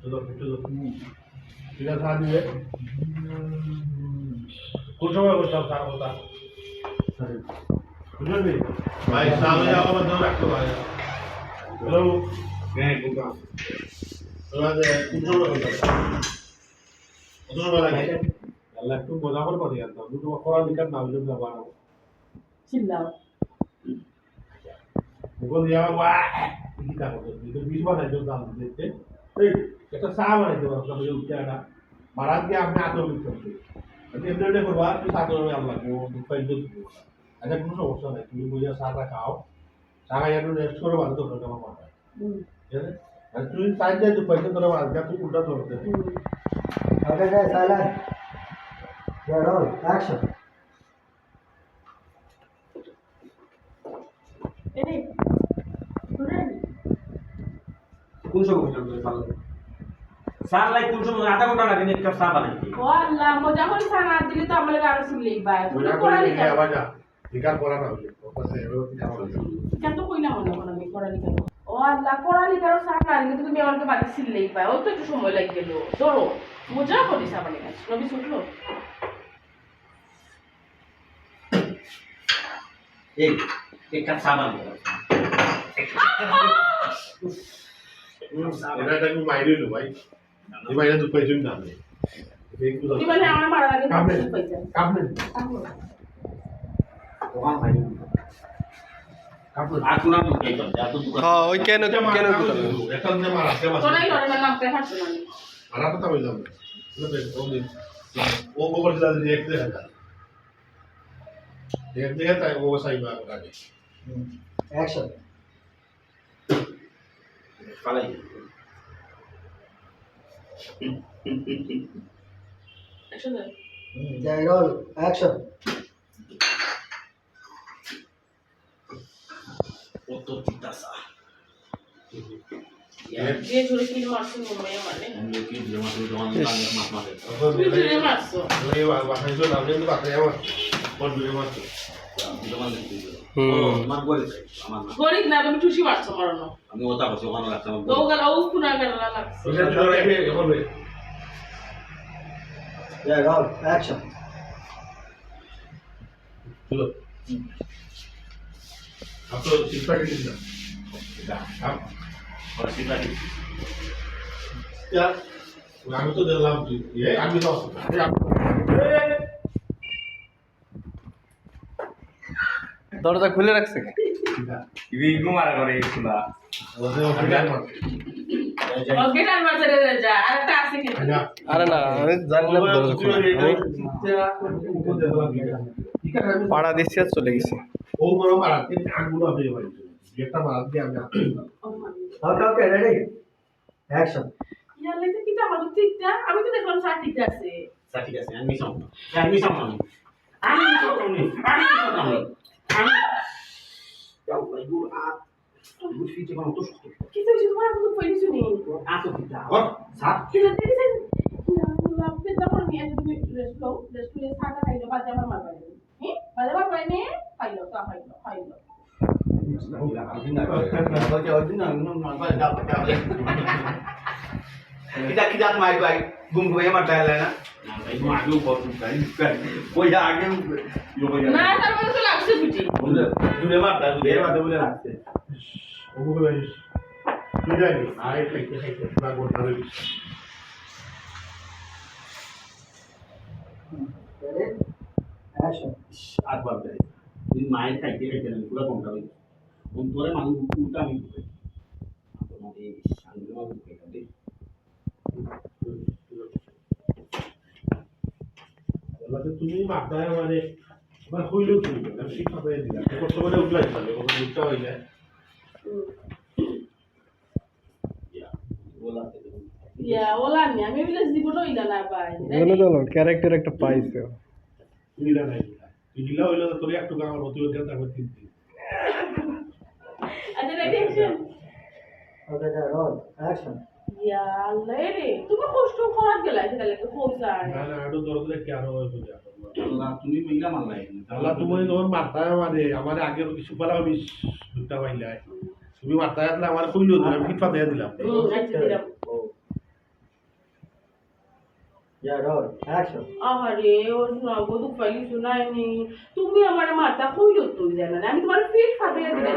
ঠিক আছে সারা দিবে কোন সময় করতাম সারা কথা বুঝলি ভাই সামনে আমার ধরে রাখতে ভাই হ্যালো হ্যাঁ কোনটা কোন সময় করতাম কত সময় লাগে আল্লাহ একটু মজা করে পড়ে যেতাম দুটো করা লিখার নাম লিখে না বানাবো চিল্লাও বল দিয়া ওয়া কি তা বল দিতে 20 বার আইতো দাম দিতে এই একটা চা বানাইতে পারো তুমি উঠে আনা মারাত দিয়ে আপনি আদর করতে আমি এমনি করবা তুই সাদর হবে আল্লাহ ও দুপাই দুধ আচ্ছা কোনো সমস্যা নাই তুমি বুঝা চাটা খাও চা খাই একটু রেস্ট করো ভালো তো খাওয়া মাথা ঠিক আছে আর তুই টাইম দিয়ে তুই পয়সা তোরা আজকে তুই উল্টা চলতে Okay, guys, silent. Get all. Action. এই শুনেন কোন সময় বলছো ভালো সার লাই কোন সময় আধা ঘন্টা লাগে একটা চা বানাইতে ও আল্লাহ মজা করে খানা দিলে তো আমাদের আরো সিলেই ভাই তুমি মজা করা করে লিখা আবার যা ঠিকার করা না হইলে ওপাশে এভাবে কি খাওয়া যাবে কেন তো কই না মনে মনে আমি করা লিখা ও আল্লাহ করা লিখার সাকা আনলে তুমি আমাকে বাড়ি সিলেই ভাই ও তো একটু সময় লাগে গেল ধরো মজা করে সাবানে গাছ নবী শুনলো এই একটা চা বানাবো এটা আমি মাইরে হইলো ভাই এই মাইরে দুধ পাইছুন না আমি তুমি মানে আমার মারা লাগে কামনে পয়সা কামনে ওখান ভাই কামনে আর কোন তো এই তো এত দোকান হ্যাঁ ওই কেন একটা দিনে মারা আছে তোরাই লড়ে না নাম পেহার শোনা মারা কথা বললাম ও গোবর দিলা দিয়ে এক দেখা এক দেখা তাই ও সাইবা আগে Action. ফালাই একসাথে Get all. Action. কত চিতা চা যে জোরে কি মারছো মনে মানে আমি কি জমা করে দোকান লাগে মাছ মাছ তুমি জোরে মারছো এই বাসায় তো নাম কিন্তু বাসায় আমার কোন দূরে মারছো দোকান দেখতে হুম। আমার বলে চাই আমার না গরিব না তুমি টুসি মারছো মারনো আমি ওটা বসে ওখানে রাখতাম তো গেল ও কুনা গেল লাগছে ওটা তো রেখে হবে Get all. Action. চলো আপনি চিন্তা কি দিন এটা আপ আর সেটা কি ইয়া আমি তো দিলাম আমি তো দরজা খুলে রাখছে ইবি ঘুমারা করে খোলা ওকে টাইম মারছে রে যা আর একটা আছে কি আরে না আমি জানি না দরজা খোলা আমি পাড়া দিচ্ছি আর চলে গেছি ও বড় মারাতে আগুলো আপনি ভাই যেটা মারাতে আমি Okay, okay, ready? Action. ইয়া লাইতে কি তা আমাদের ঠিকটা আমি তো দেখলাম স্যার ঠিক আছে ঠিক আছে আমি সম আমি যাও ভাই গুড় আ গুড় ফিটে কোন তো শক্ত কি তো কিছু তোমার তো পয়সা শুনি আতো কিটা আর সাত কি না দেখেছেন আপনি তারপর আমি আজ তুমি রেস্ট করে সাটা খাইলো বাজে আমার মারবা হ্যাঁ বাজে আমার পাইনে খাইলো তো খাইলো kita kita mai bai gum gue mah tayar na itu aduh kok koi ya agen yo koi না তারপরে তো লাগছে বুঝি boleh dure mah dah dure mah boleh লাগছে ও ভাই তুই যাবি আই খাইতে খাইতে পুরা গোটা হয়ে Ready? Action. একবার দেয় দিন মায়ের খাইতে খাইতে না পুরো কমটা হই অন্তরে মানুষ উল্টা আমি করি তোমাদের শান্তি মানুষ খাইতে দে তুমি মাথায় মানে আমার হইলেও চলবে আমি শিক্ষা পেয়ে দিলাম কষ্ট করে উঠলাই তাহলে কত দুধটা হয়ে যায় ইয়া ওলা নি আমি বলে জীবন হইলা না ভাই বলে দিল ক্যারেক্টার একটা পাইছে দিলা নাই তুই দিলা হইলো তোর একটু আমার মতো দেন তারপর তিন দিন আচ্ছা ready action Okay, get all. Action. ইয়া আল্লাহ রে তুমি কষ্ট করার গেলা এটা লাগে পৌঁছায় না না আরো দরকার কি আরো হয়ে যাবে আল্লাহ তুমি মিলা মারলাই আল্লাহ তুমি তোমার মাথায় মানে আমার আগে কিছু বলা আমি দুধটা পাইলাই তুমি মাথায় আসলে আমার কইলো আমি ফিটফা দিয়ে দিলাম আচ্ছা দিলাম Yeah, roll. Action. আহারে ও শোনা গো দুঃখ পাইলি শোনায়নি তুমি আমার মাথা কইলো তুই জানা না আমি তোমার পেট ফাটিয়ে দিলে